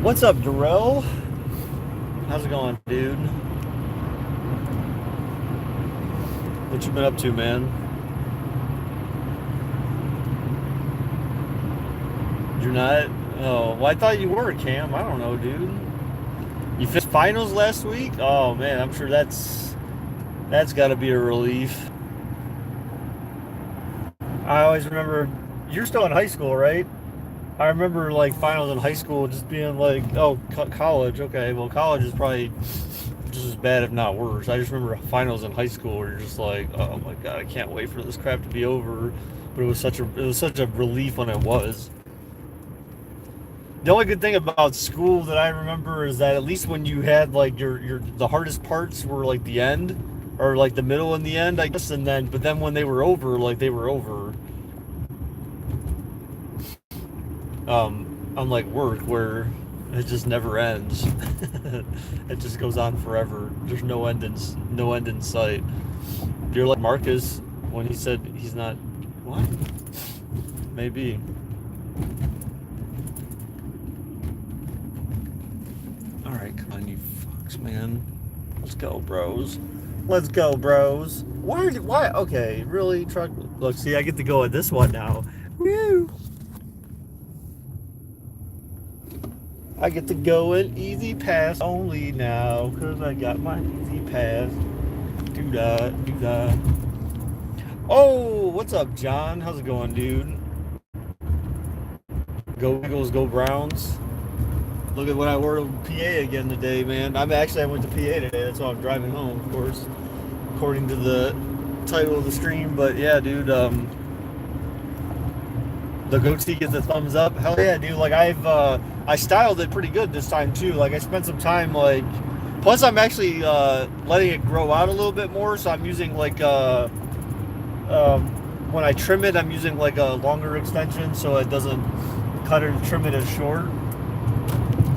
What's up, Darrell? How's it going, dude? What you been up to, man? You're not? Oh, well, I thought you were, Cam. I don't know, dude. You finished finals last week? Oh man, I'm sure that's got to be a relief. I always remember you're still in high school, right? I remember like finals in high school just being like, oh, college. Okay, well, college is probably just as bad, if not worse. I just remember finals in high school where you're just like, oh my god, I can't wait for this crap to be over. But it was such a relief when it was. The only good thing about school that I remember is that at least when you had like your the hardest parts were like the end or like the middle and the end, I guess, and then but then when they were over, like they were over. Unlike work where it just never ends. It just goes on forever. There's no end in sight. You're like Marcus when he said he's not. What? Maybe. All right, come on, you fucks, man. Let's go, bros. Let's go, bros. Why? Okay, really, truck. Look, see, I get to go at this one now. Woo! I get to go in easy pass only now, cause I got my easy pass. Do that, do that. Oh, what's up, John? How's it going, dude? Go Eagles, go Browns. Look at what I wore to PA again today, man. I went to PA today. That's why I'm driving home, of course, according to the title of the stream. But yeah, dude, the goatee gets a thumbs up. Hell yeah, dude. Like I styled it pretty good this time too. Like I spent some time like. Plus, I'm actually letting it grow out a little bit more. So I'm using like when I trim it, I'm using like a longer extension so it doesn't cut or trim it as short.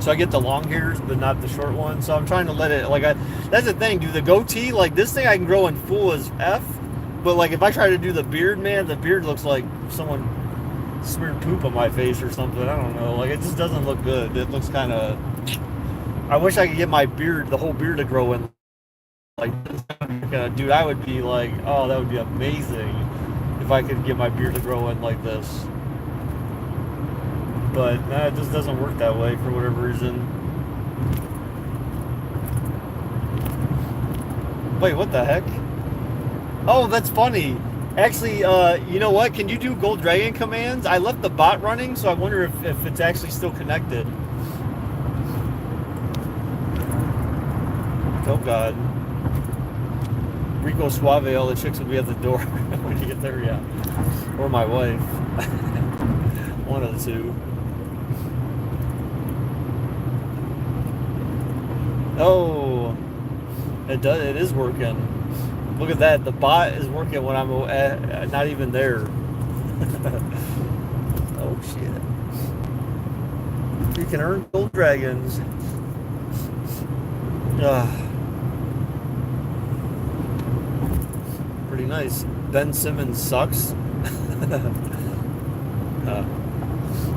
So I get the long hairs, but not the short ones. So I'm trying to let it like I. That's the thing, dude. The goatee, like this thing, I can grow in full as f. But like if I try to do the beard, man, the beard looks like someone smeared poop on my face or something. I don't know. Like it just doesn't look good. It looks kind of. I wish I could get my beard, the whole beard, to grow in like this. Dude, I would be like, oh, that would be amazing if I could get my beard to grow in like this. But nah, it just doesn't work that way for whatever reason. Wait, what the heck? Oh, that's funny. Actually, you know what? Can you do Gold Dragon commands? I left the bot running, so I wonder if it's actually still connected. Oh God. Rico Suave, all the chicks will be at the door when you get there, yeah. Or my wife. One of the two. Oh, it does. It is working. Look at that. The bot is working when I'm not even there. Oh shit! You can earn gold dragons. Pretty nice. Ben Simmons sucks. uh,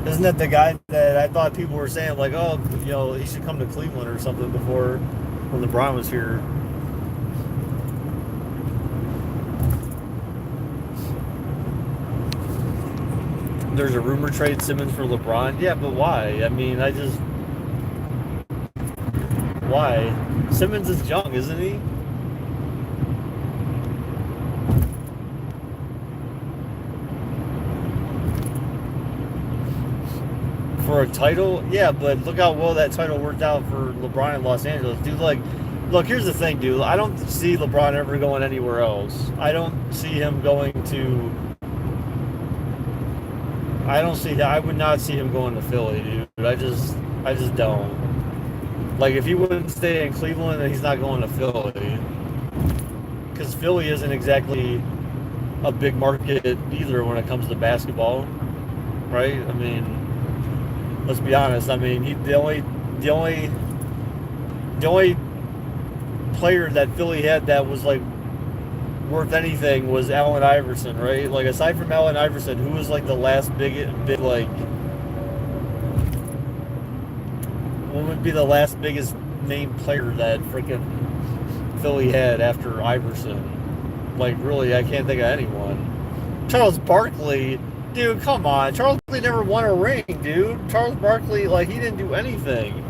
Isn't that the guy that I thought people were saying like, oh, you know, he should come to Cleveland or something before when LeBron was here? There's a rumor trade Simmons for LeBron. Yeah, but why? I mean, why? Simmons is young, isn't he? For a title, yeah, but look how well that title worked out for LeBron in Los Angeles, dude. Like, look, here's the thing, dude. I don't see LeBron ever going anywhere else. I don't see that. I would not see him going to Philly, dude. I just don't. Like, if he wouldn't stay in Cleveland, then he's not going to Philly. Because Philly isn't exactly a big market either when it comes to basketball, right? I mean, let's be honest. I mean, the only player that Philly had that was like worth anything was Allen Iverson, right? Like aside from Allen Iverson, who was like the last big like what would be the last biggest name player that freaking Philly had after Iverson? Like, really, I can't think of anyone. Charles Barkley, dude, come on. Charles Barkley never won a ring, dude. Charles Barkley, like, he didn't do anything.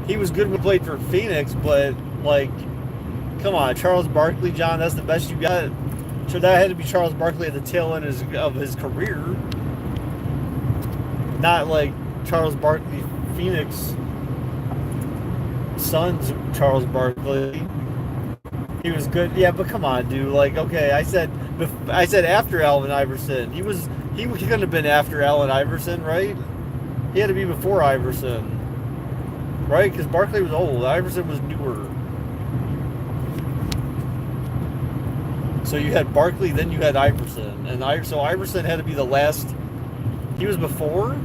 He was good when he played for Phoenix, but, like, come on. Charles Barkley, John, that's the best you got. So that had to be Charles Barkley at the tail end of his career. Not like Charles Barkley, Phoenix Suns Charles Barkley. He was good, yeah, but come on, dude. Like, okay, I said after Allen Iverson. He couldn't have been after Allen Iverson, right? He had to be before Iverson, right? Because Barkley was old. Iverson was newer. So you had Barkley, then you had Iverson, and so Iverson had to be the last. He was before.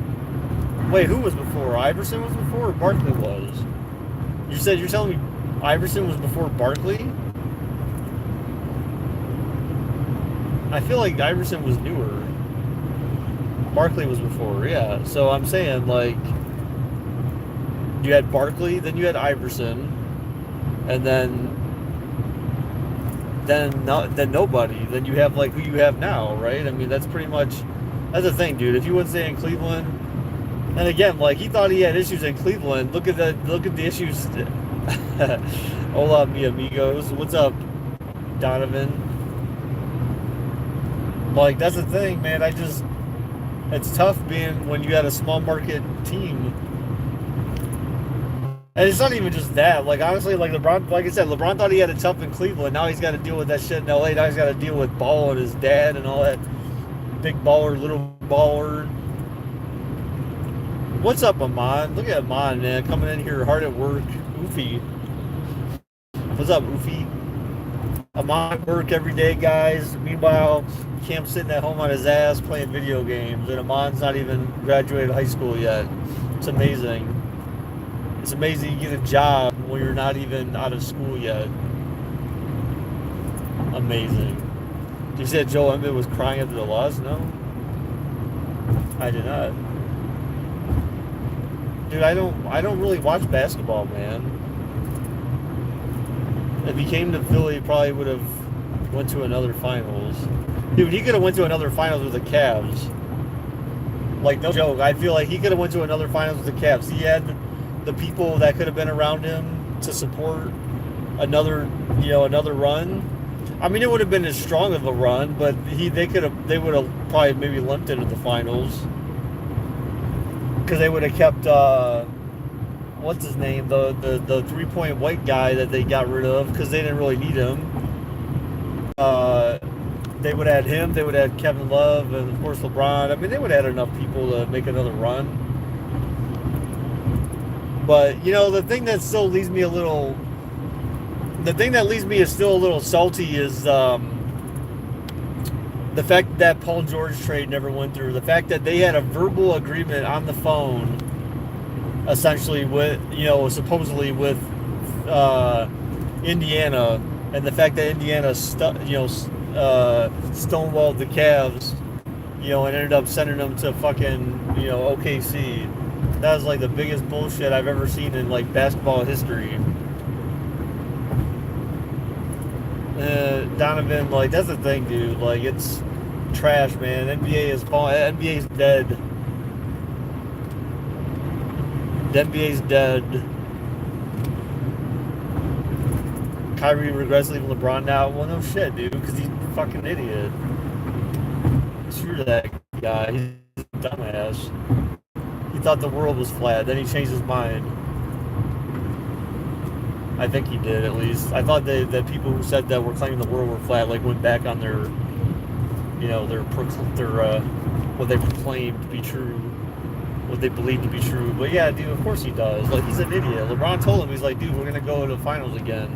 Wait, who was before? Iverson was before, or Barkley was? You're telling me Iverson was before Barkley? I feel like Iverson was newer. Barkley was before, yeah. So I'm saying, like, you had Barkley, then you had Iverson, and then nobody. Then you have, like, who you have now, right? I mean, that's the thing, dude. If you wouldn't stay in Cleveland, and again, like, he thought he had issues in Cleveland. Look at the issues. Hola, mi amigos. What's up, Donovan? Like, that's the thing, man. It's tough being when you had a small market team. And it's not even just that. Like, honestly, like LeBron, like I said, LeBron thought he had it tough in Cleveland. Now he's got to deal with that shit in LA. Now he's got to deal with Ball and his dad and all that. Big baller, little baller. What's up, Amon? Look at Amon, man. Coming in here hard at work. Oofy. What's up, Oofy? Amon at work every day, guys. Meanwhile, Cam's sitting at home on his ass playing video games. And Amon's not even graduated high school yet. It's amazing. It's amazing you get a job when you're not even out of school yet. Amazing. You said Joel Embiid was crying after the loss? No? I did not. Dude, I don't really watch basketball, man. If he came to Philly, he probably would have went to another finals. Dude, he could have went to another finals with the Cavs. Like, no joke. I feel like he could have went to another finals with the Cavs. He had the people that could have been around him to support another run. I mean, it would have been as strong of a run, but they would have probably maybe limped into the finals because they would have kept what's his name, the 3-point white guy that they got rid of because they didn't really need him. They would have had him. They would have had Kevin Love and of course LeBron. I mean, they would have had enough people to make another run. But, the thing that still leaves me is still a little salty is the fact that Paul George trade never went through. The fact that they had a verbal agreement on the phone, essentially with, supposedly with Indiana, and the fact that Indiana stonewalled the Cavs, and ended up sending them to fucking, OKC. That was like the biggest bullshit I've ever seen in like basketball history. Donovan, like, that's the thing, dude. Like, it's trash, man. NBA's dead. The NBA's dead. Kyrie regrets leaving LeBron now. Well, no shit, dude, because he's a fucking idiot. Screw that guy. He's a dumbass. He thought the world was flat. Then he changed his mind. I think he did, at least. I thought that people who said that were claiming the world were flat, like, went back on their what they proclaimed to be true, what they believed to be true. But yeah, dude, of course he does. Like, he's an idiot. LeBron told him, he's like, dude, we're gonna go to the finals again.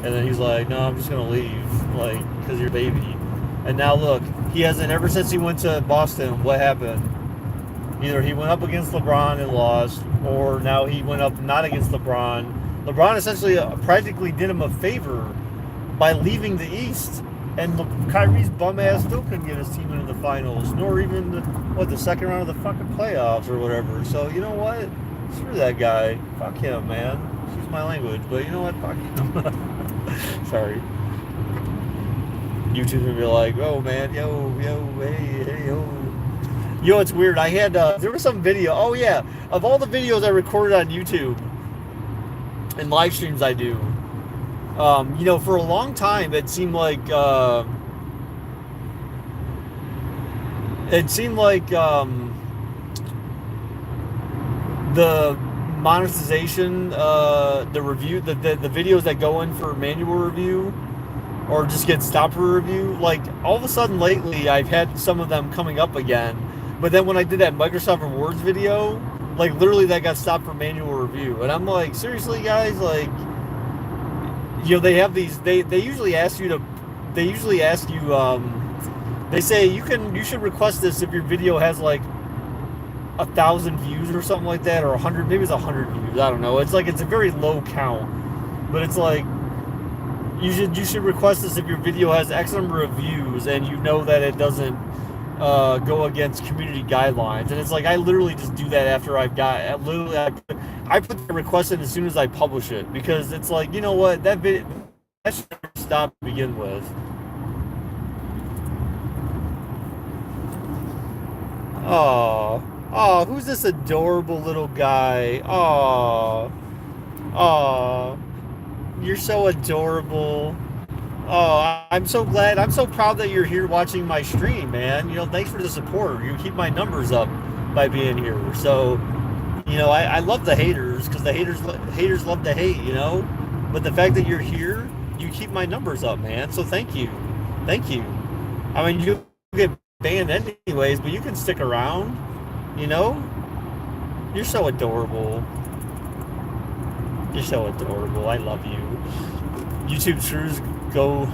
And then he's like, no, I'm just gonna leave, like, because you're a baby. And now look, he hasn't, ever since he went to Boston, what happened? Either he went up against LeBron and lost, or now he went up not against LeBron. LeBron essentially practically did him a favor by leaving the East, and Kyrie's bum ass still couldn't get his team into the finals, nor even the second round of the fucking playoffs or whatever. So you know what? Screw that guy. Fuck him, man. Excuse my language, but you know what? Fuck him. Sorry. YouTube would be like, oh man, yo, hey, yo. You know, it's weird. I had, there was some video, oh yeah, of all the videos I recorded on YouTube and live streams I do, you know, for a long time, the monetization, the review, the videos that go in for manual review or just get stopped for review, like all of a sudden lately I've had some of them coming up again. But then when I did that Microsoft Rewards video, like literally that got stopped for manual review. And I'm like, seriously guys, like, you know, they have these, they usually ask you, they say you should request this if your video has like 1,000 views or something like that, or 100, maybe it's 100 views. I don't know. It's like, it's a very low count, but it's like, you should request this if your video has X number of views and you know that it doesn't go against community guidelines. And it's like, I literally just do that after I put the request in as soon as I publish it, because it's like, you know what, that should never stop to begin with. Oh, who's this adorable little guy? Oh, you're so adorable. Oh, I'm so glad. I'm so proud that you're here watching my stream, man. You know, thanks for the support. You keep my numbers up by being here. So, you know, I love the haters, because the haters love to hate, you know. But the fact that you're here, you keep my numbers up, man. So thank you. I mean, you get banned anyways, but you can stick around, you know. You're so adorable. I love you. YouTube shrews go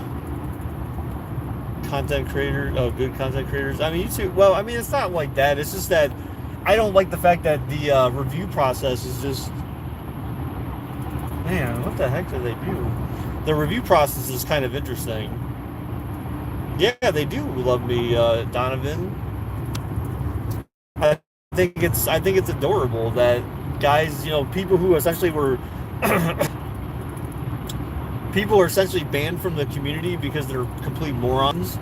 content creator. Oh, good content creators. I mean, YouTube. Well, I mean, it's not like that. It's just that I don't like the fact that the review process is just. Man, what the heck do they do? The review process is kind of interesting. Yeah, they do love me, Donovan. I think it's adorable that guys, you know, people who essentially were people are essentially banned from the community because they're complete morons.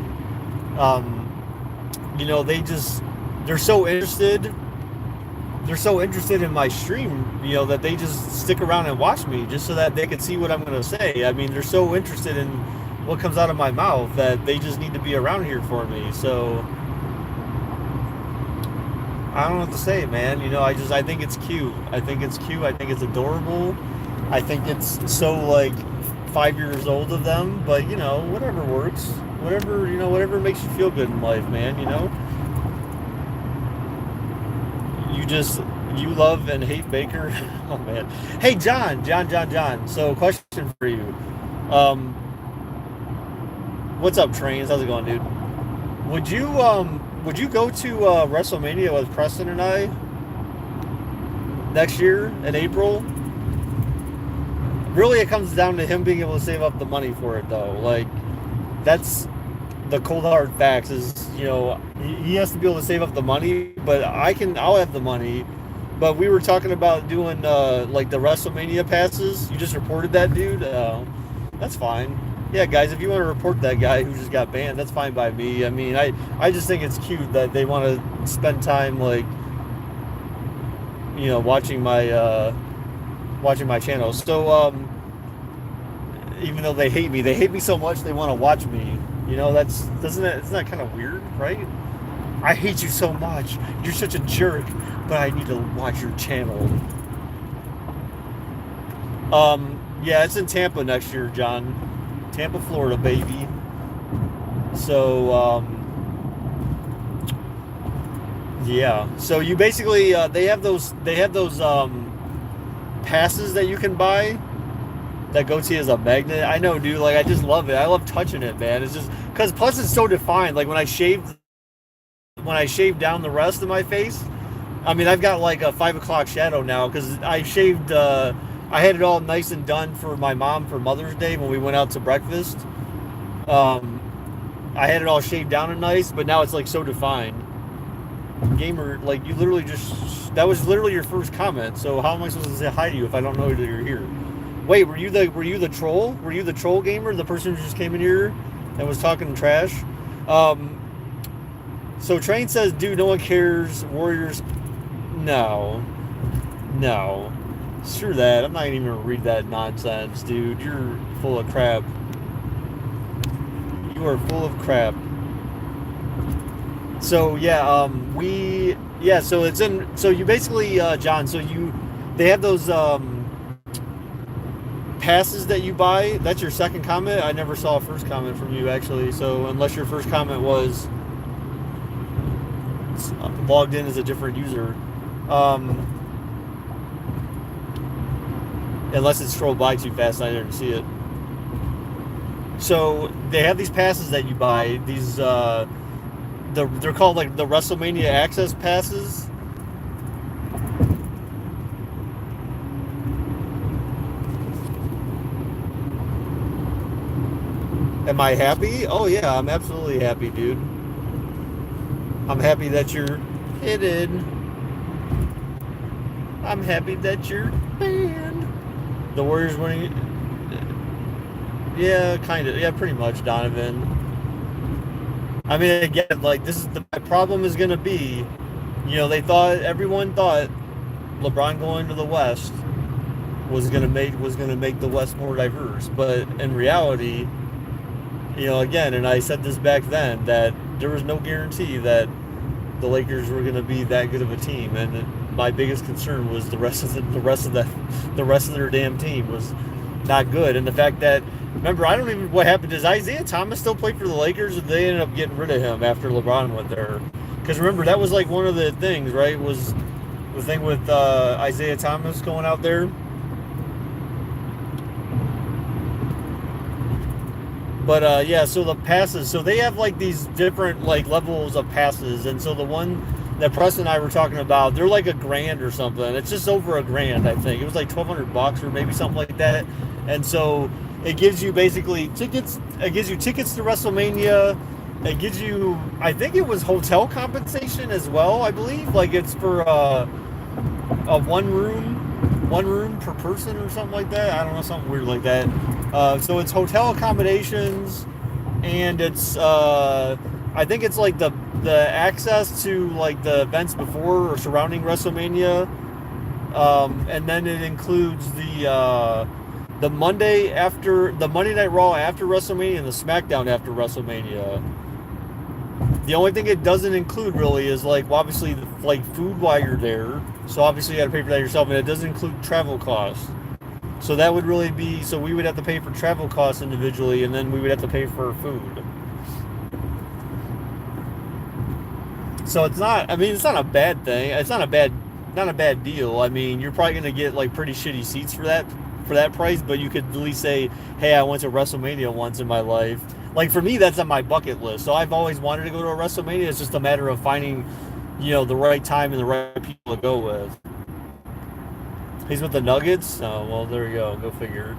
You know, they're so interested in my stream, you know, that they just stick around and watch me just so that they can see what I'm going to say. I mean, they're so interested in what comes out of my mouth that they just need to be around here for me. So I don't know what to say, man. You know, I think it's cute. I think it's adorable. I think it's so like 5 years old of them, but you know, whatever works. Whatever makes you feel good in life, man, you know? You love and hate Baker. Oh man. Hey John. So question for you. What's up, Trains? How's it going, dude? Would you go to WrestleMania with Preston and I next year in April? Really, it comes down to him being able to save up the money for it, though. Like, that's the cold hard facts. Is, you know, he has to be able to save up the money, but I'll have the money. But we were talking about doing like the WrestleMania passes. You just reported that, dude. That's fine. Yeah, guys, if you want to report that guy who just got banned, that's fine by me. I mean, I just think it's cute that they want to spend time, like, you know, watching my channel. So, even though they hate me so much they want to watch me. You know, isn't that kind of weird, right? I hate you so much. You're such a jerk, but I need to watch your channel. Yeah, it's in Tampa next year, John. Tampa, Florida, baby. So, yeah. So you basically they have those passes that you can buy that go to you as a magnet. I know, dude. Like, I just love it. I love touching it, man. It's just because plus it's so defined. Like when I shaved down the rest of my face, I mean, I've got like a 5 o'clock shadow now because I shaved. I had it all nice and done for my mom for Mother's Day when we went out to breakfast. I had it all shaved down and nice, but now it's like so defined. gamer, like you literally just that was literally your first comment. So how am I supposed to say hi to you if I don't know that you're here? Wait, were you the troll? Were you the troll gamer, the person who just came in here and was talking trash? Um, so Train says, dude, no one cares. Warriors, no, no. Screw that. I'm not even gonna read that nonsense, dude. You're full of crap. You are full of crap. So yeah, so it's in. So you basically, John. So they have those passes that you buy. That's your second comment. I never saw a first comment from you actually. So unless your first comment was logged in as a different user, um, unless it scrolled by too fast and I didn't see it. So they have these passes that you buy. These they're called like the WrestleMania Access passes. Am I happy? Oh yeah, I'm absolutely happy, dude. I'm happy that you're hidden. I'm happy that you're banned. The Warriors winning. Yeah, kind of. Yeah, pretty much, Donovan. I mean, again, like this is my problem is gonna be, everyone thought LeBron going to the West was gonna make the West more diverse, but in reality, again, and I said this back then that there was no guarantee that the Lakers were gonna be that good of a team, and my biggest concern was the rest of their damn team was not good, and the fact that. Remember, I don't even what happened. Does Isaiah Thomas still play for the Lakers, or they ended up getting rid of him after LeBron went there? Because remember, that was like one of the things, right? Was the thing with Isaiah Thomas going out there. But yeah, so the passes, so they have like these different like levels of passes, and so the one that Preston and I were talking about, they're like $1,000 or something. It's just over $1,000, I think. It was like $1,200 or maybe something like that, and so. It gives you basically tickets. It gives you tickets to WrestleMania. It gives you, I think it was hotel compensation as well. I believe, like it's for a one room per person or something like that. I don't know, something weird like that. So it's hotel accommodations, and it's I think it's like the access to like the events before or surrounding WrestleMania, and then it includes the Monday Night Raw after WrestleMania and the SmackDown after WrestleMania. The only thing it doesn't include really is like obviously like food while you're there. So obviously you got to pay for that yourself, and it doesn't include travel costs. So that would really be we would have to pay for travel costs individually, and then we would have to pay for food. So it's not a bad thing. It's not a bad deal. I mean, you're probably gonna get like pretty shitty seats for that price, but you could at least say, hey, I went to WrestleMania once in my life. Like for me, that's on my bucket list. So I've always wanted to go to a WrestleMania. It's just a matter of finding, the right time and the right people to go with. He's with the Nuggets? Oh, well, there you go. Go figure.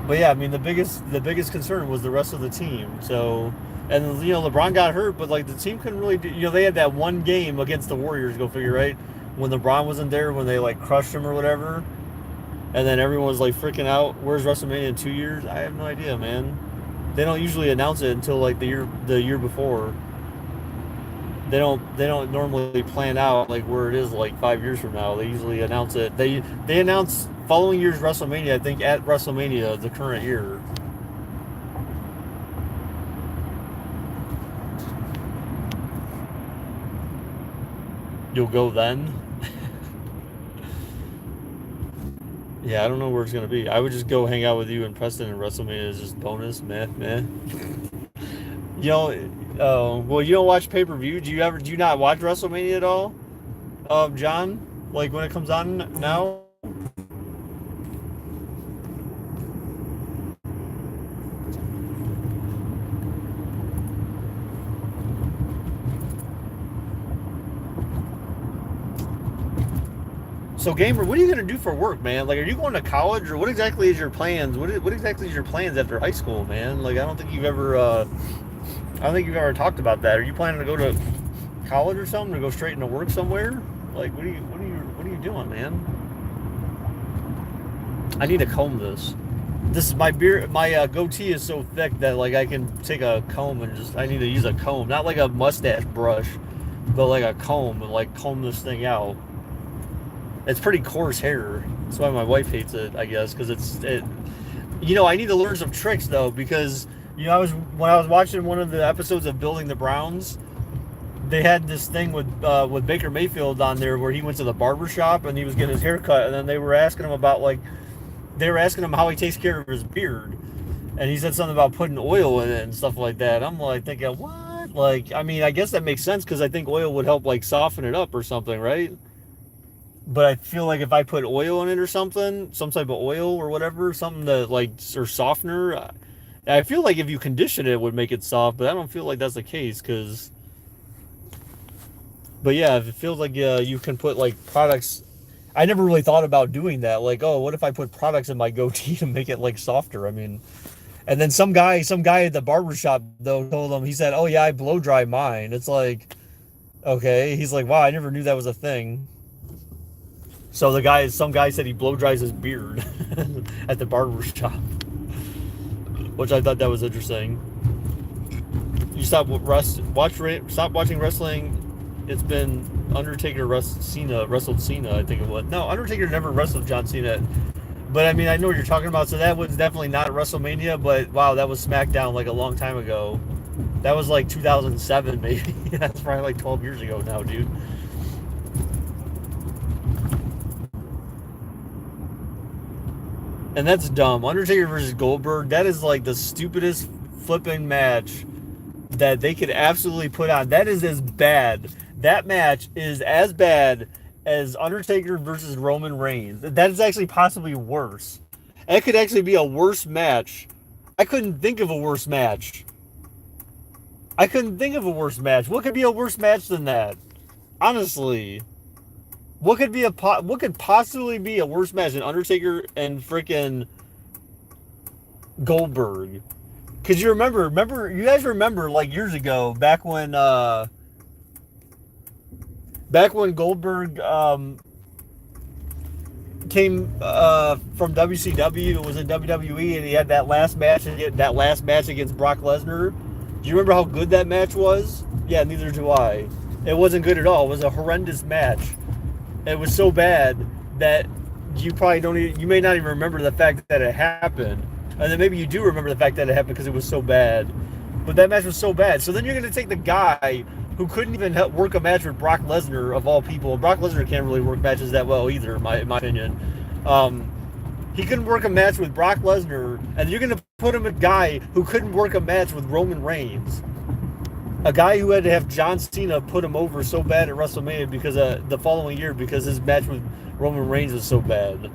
But yeah, I mean, the biggest concern was the rest of the team. So, and LeBron got hurt, but like the team couldn't really do. They had that one game against the Warriors. Go figure, right? When LeBron wasn't there, when they like crushed him or whatever, and then everyone was like freaking out. Where's WrestleMania in 2 years? I have no idea, man. They don't usually announce it until like the year before. They don't normally plan out like where it is like 5 years from now. They usually announce it. They announce following year's WrestleMania. I think at WrestleMania the current year. You'll go then? Yeah, I don't know where it's gonna be. I would just go hang out with you and Preston, and WrestleMania is just bonus, meh. Well, you don't watch pay-per-view. Do you not watch WrestleMania at all, John? Like when it comes on now? So, Gamer, what are you going to do for work, man? Like, are you going to college, or what exactly is your plans? What exactly is your plans after high school, man? Like, I don't think you've ever I don't think you've ever talked about that. Are you planning to go to college or something, to go straight into work somewhere? Like, what are you doing, man? I need to comb this. This is my beard. My goatee is so thick that like I can take a comb and just. I need to use a comb, not like a mustache brush, but like a comb and like comb this thing out. It's pretty coarse hair. That's why my wife hates it, I guess, because it. You know, I need to learn some tricks though, because you know when I was watching one of the episodes of Building the Browns, they had this thing with Baker Mayfield on there where he went to the barber shop and he was getting his hair cut, and then they were asking him about like they were asking him how he takes care of his beard, and he said something about putting oil in it and stuff like that. I'm like thinking, what? Like, I mean, I guess that makes sense because I think oil would help like soften it up or something, right? But I feel like if I put oil in it or something, some type of oil or whatever, something that like or softener, I feel like if you condition it, it would make it soft. But I don't feel like that's the case because. But yeah, if it feels like you can put like products. I never really thought about doing that. Like, oh, what if I put products in my goatee to make it like softer? I mean, and then some guy at the barber shop though told him, he said, "Oh yeah, I blow dry mine." It's like, okay. He's like, "Wow, I never knew that was a thing." So some guy said he blow dries his beard at the barber shop, which I thought that was interesting. You stop watching wrestling. It's been Undertaker wrestled Cena, I think it was. No, Undertaker never wrestled John Cena. But I mean, I know what you're talking about. So that was definitely not WrestleMania. But wow, that was SmackDown like a long time ago. That was like 2007, maybe. That's probably like 12 years ago now, dude. And that's dumb. Undertaker versus Goldberg, that is like the stupidest flipping match that they could absolutely put on. That is as bad. That match is as bad as Undertaker versus Roman Reigns. That is actually possibly worse. It could actually be a worse match. I couldn't think of a worse match. What could be a worse match than that? Honestly. What could possibly be a worse match than Undertaker and freaking Goldberg? Cause you you guys remember like years ago, back when Goldberg came from WCW, was in WWE, and he had that last match against Brock Lesnar. Do you remember how good that match was? Yeah, neither do I. It wasn't good at all. It was a horrendous match. It was so bad that you may not even remember the fact that it happened. And then maybe you do remember the fact that it happened because it was so bad. But that match was so bad. So then you're going to take the guy who couldn't even work a match with Brock Lesnar, of all people. Brock Lesnar can't really work matches that well either, in my opinion. He couldn't work a match with Brock Lesnar, and you're going to put him a guy who couldn't work a match with Roman Reigns. A guy who had to have John Cena put him over so bad at WrestleMania because the following year because his match with Roman Reigns was so bad.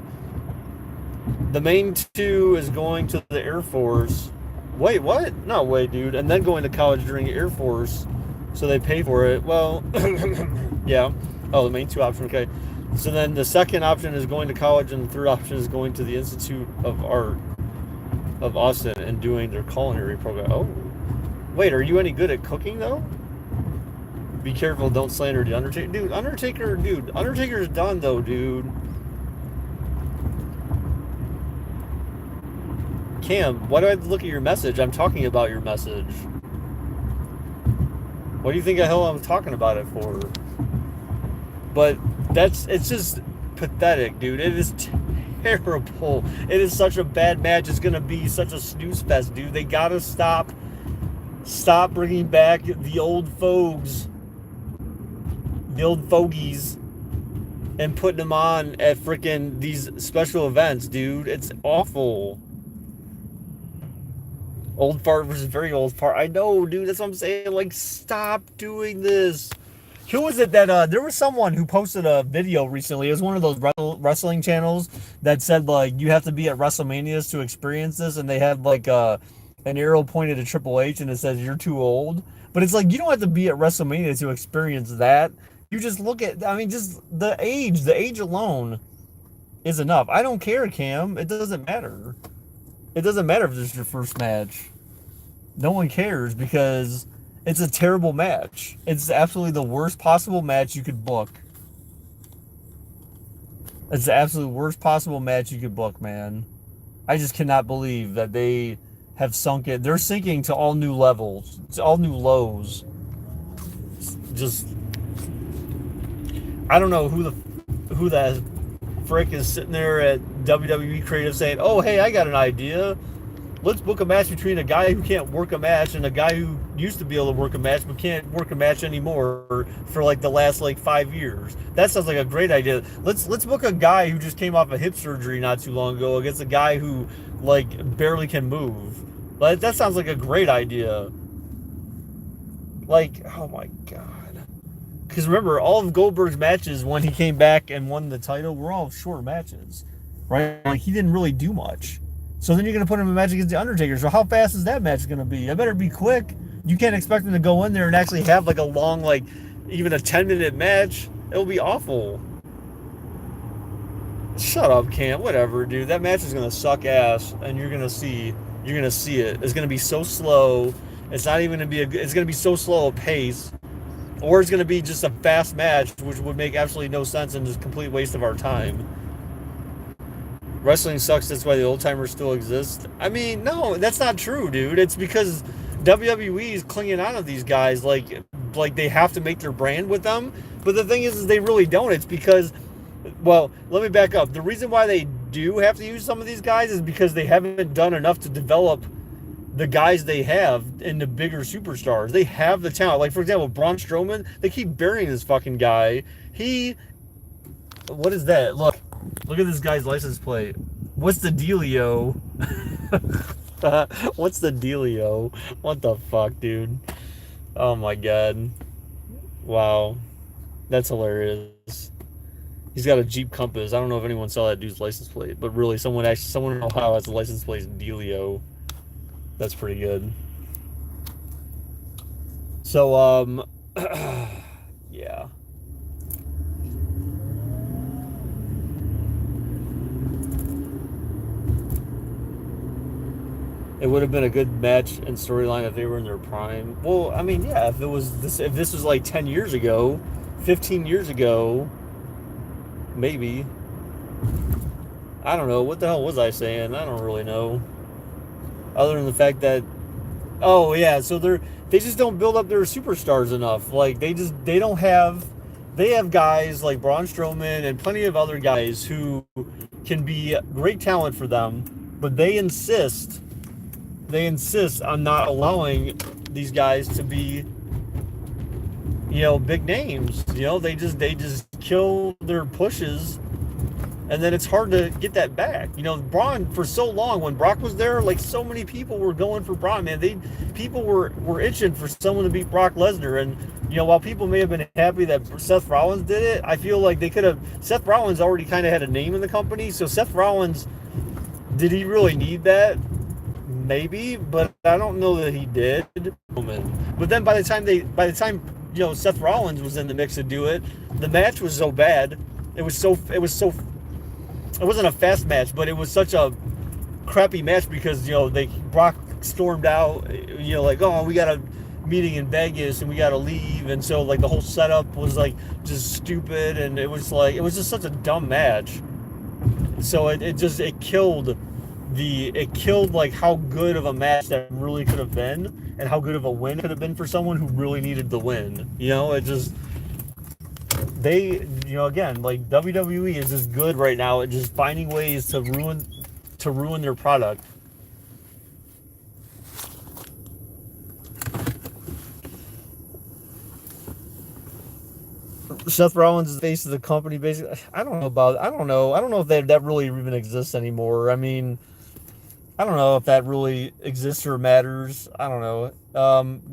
The main two is going to the Air Force. Wait, what? No way, dude. And then going to college during Air Force, so they pay for it. Well, yeah. Oh, the main two options. Okay. So then the second option is going to college, and the third option is going to the Institute of Art of Austin and doing their culinary program. Oh. Wait, are you any good at cooking, though? Be careful, don't slander the Undertaker. Undertaker's done, though, dude. Cam, why do I have to look at your message? I'm talking about your message. What do you think the hell I'm talking about it for? But it's just pathetic, dude. It is terrible. It is such a bad match. It's going to be such a snooze fest, dude. They got to stop bringing back the old fogies, and putting them on at freaking these special events, dude. It's awful. Old fart versus very old fart. I know, dude. That's what I'm saying. Like, stop doing this. Who was it that, there was someone who posted a video recently. It was one of those wrestling channels that said, like, you have to be at WrestleManias to experience this. And they had, like, an arrow pointed at Triple H and it says, you're too old. But it's like, you don't have to be at WrestleMania to experience that. You just look at, just the age alone is enough. I don't care, Cam. It doesn't matter. It doesn't matter if this is your first match. No one cares because It's a terrible match. It's absolutely the worst possible match you could book. It's the absolute worst possible match you could book, man. I just cannot believe that they have sunk it. They're sinking to all new levels, to all new lows. Just, I don't know who that frick is sitting there at WWE Creative saying, "Oh, hey, I got an idea. Let's book a match between a guy who can't work a match and a guy who used to be able to work a match but can't work a match anymore for like the last like 5 years." That sounds like a great idea. Let's book a guy who just came off a hip surgery not too long ago against a guy who like barely can move. Like, that sounds like a great idea. Like, oh my god. Because remember, all of Goldberg's matches when he came back and won the title were all short matches, right? Like, he didn't really do much. So then you're going to put him in a match against The Undertaker. So how fast is that match going to be? It better be quick. You can't expect him to go in there and actually have like a long, like even a 10-minute match. It'll be awful. Shut up, Cam. Whatever, dude. That match is going to suck ass, and you're going to see it. It's going to be so slow. It's not even going to be it's going to be so slow a pace. Or it's going to be just a fast match, which would make absolutely no sense and is a complete waste of our time. Wrestling sucks, that's why the old timers still exist. I mean, no, that's not true, dude. It's because WWE is clinging on to these guys like they have to make their brand with them. But the thing is they really don't. It's because, well, let me back up. The reason why they do have to use some of these guys is because they haven't done enough to develop the guys they have into bigger superstars. They have the talent. Like, for example, Braun Strowman, they keep burying this fucking guy. What is that? Look at this guy's license plate. What's the dealio? What's the dealio? What the fuck, dude? Oh my god. Wow. That's hilarious. He's got a Jeep Compass. I don't know if anyone saw that dude's license plate, but really, someone in Ohio has a license plate dealio. That's pretty good. So, yeah. It would have been a good match and storyline if they were in their prime. Well, I mean, yeah, if this was like 10 years ago, 15 years ago, maybe. I don't know. What the hell was I saying? I don't really know. Other than the fact that, oh yeah, so they just don't build up their superstars enough. Like, they have guys like Braun Strowman and plenty of other guys who can be great talent for them, but they insist on not allowing these guys to be, big names. They just kill their pushes. And then it's hard to get that back. Braun, for so long, when Brock was there, like, so many people were going for Braun, man. People were itching for someone to beat Brock Lesnar. And, while people may have been happy that Seth Rollins did it, I feel like they could have... Seth Rollins already kind of had a name in the company. So Seth Rollins, did he really need that? Maybe, but I don't know that he did. But then by the time Seth Rollins was in the mix to do it, the match was so bad. It wasn't a fast match, but it was such a crappy match because, Brock stormed out, like, oh, we got a meeting in Vegas and we got to leave. And so, like, the whole setup was, like, just stupid. And it was just such a dumb match. So it killed like how good of a match that really could have been and how good of a win could have been for someone who really needed the win. Again, like, WWE is just good right now at just finding ways to ruin their product. Seth Rollins is the face of the company, basically. I don't know if that really even exists anymore. I mean, I don't know if that really exists or matters. I don't know.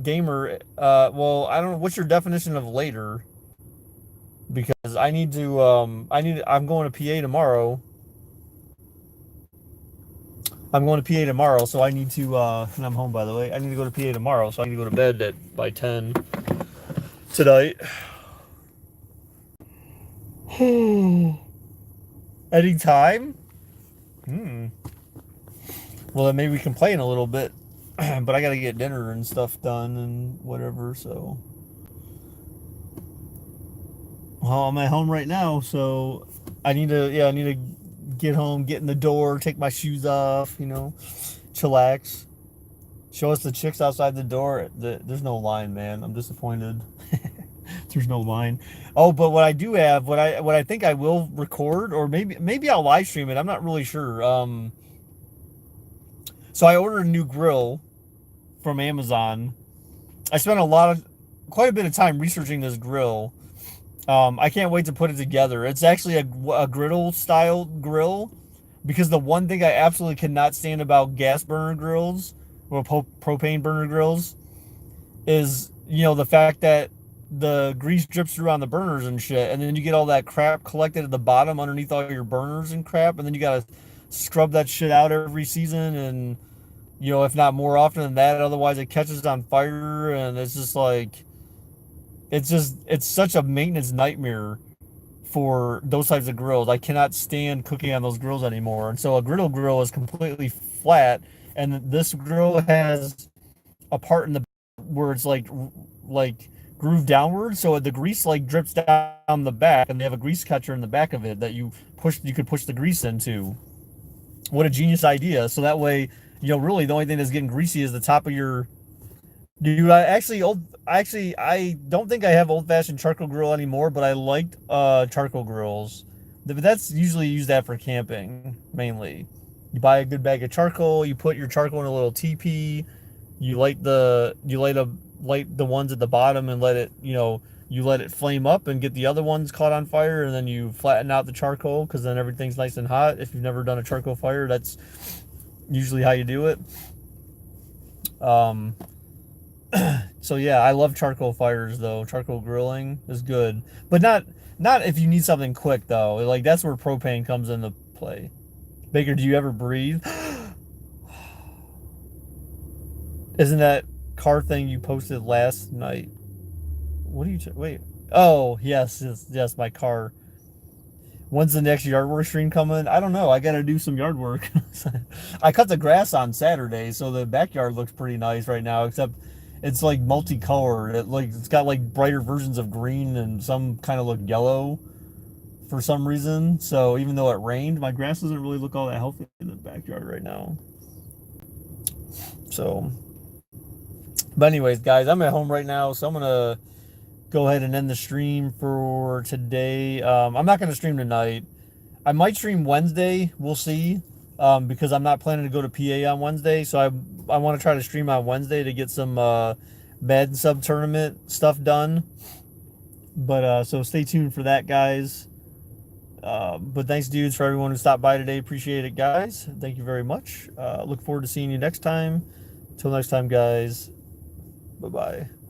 Gamer, well, I don't know. What's your definition of later? Because I'm going to PA tomorrow. So I need to, and I'm home, by the way. I need to go to PA tomorrow, so I need to go to bed by 10 tonight. Any time? Well, then maybe we can play in a little bit. But I got to get dinner and stuff done and whatever. So, well, I'm at home right now, so I need to get home, get in the door, take my shoes off, chillax. Show us the chicks outside the door. There's no line, man. I'm disappointed. There's no line. Oh, but what I do have, what I think I will record, or maybe I'll live stream it. I'm not really sure. So I ordered a new grill from Amazon. I spent quite a bit of time researching this grill. I can't wait to put it together. It's actually a griddle style grill, because the one thing I absolutely cannot stand about gas burner grills or propane burner grills is, the fact that the grease drips through on the burners and shit, and then you get all that crap collected at the bottom underneath all your burners and crap, and then you gotta scrub that shit out every season, and if not more often than that, otherwise it catches on fire, and it's just like it's such a maintenance nightmare for those types of grills. I cannot stand cooking on those grills anymore. And so a griddle grill is completely flat, and this grill has a part in the where it's like grooved downward, so the grease like drips down the back, and they have a grease catcher in the back of it that you could push the grease into. What a genius idea! So that way, really the only thing that's getting greasy is the top of your. Do I actually I don't think I have old fashioned charcoal grill anymore, but I liked charcoal grills. But that's usually use that for camping mainly. You buy a good bag of charcoal, you put your charcoal in a little teepee, light the ones at the bottom and you let it flame up and get the other ones caught on fire, and then you flatten out the charcoal, because then everything's nice and hot. If you've never done a charcoal fire, that's usually how you do it. Um, so yeah, I love charcoal fires though. Charcoal grilling is good, but not if you need something quick though. Like that's where propane comes into play. Baker, do you ever breathe? Isn't that car thing you posted last night? What do you wait? Oh yes, my car. When's the next yard work stream coming? I don't know. I gotta do some yard work. I cut the grass on Saturday, so the backyard looks pretty nice right now. Except it's like multicolored. It's got like brighter versions of green, and some kind of look yellow for some reason. So even though it rained, my grass doesn't really look all that healthy in the backyard right now. So, but anyways, guys, I'm at home right now, so I'm gonna go ahead and end the stream for today. I'm not gonna stream tonight. I might stream Wednesday. We'll see. Because I'm not planning to go to PA on Wednesday, so I want to try to stream on Wednesday to get some Madden sub tournament stuff done. But so stay tuned for that, guys. But thanks, dudes, for everyone who stopped by today. Appreciate it, guys. Thank you very much. Look forward to seeing you next time. Till next time, guys. Bye bye.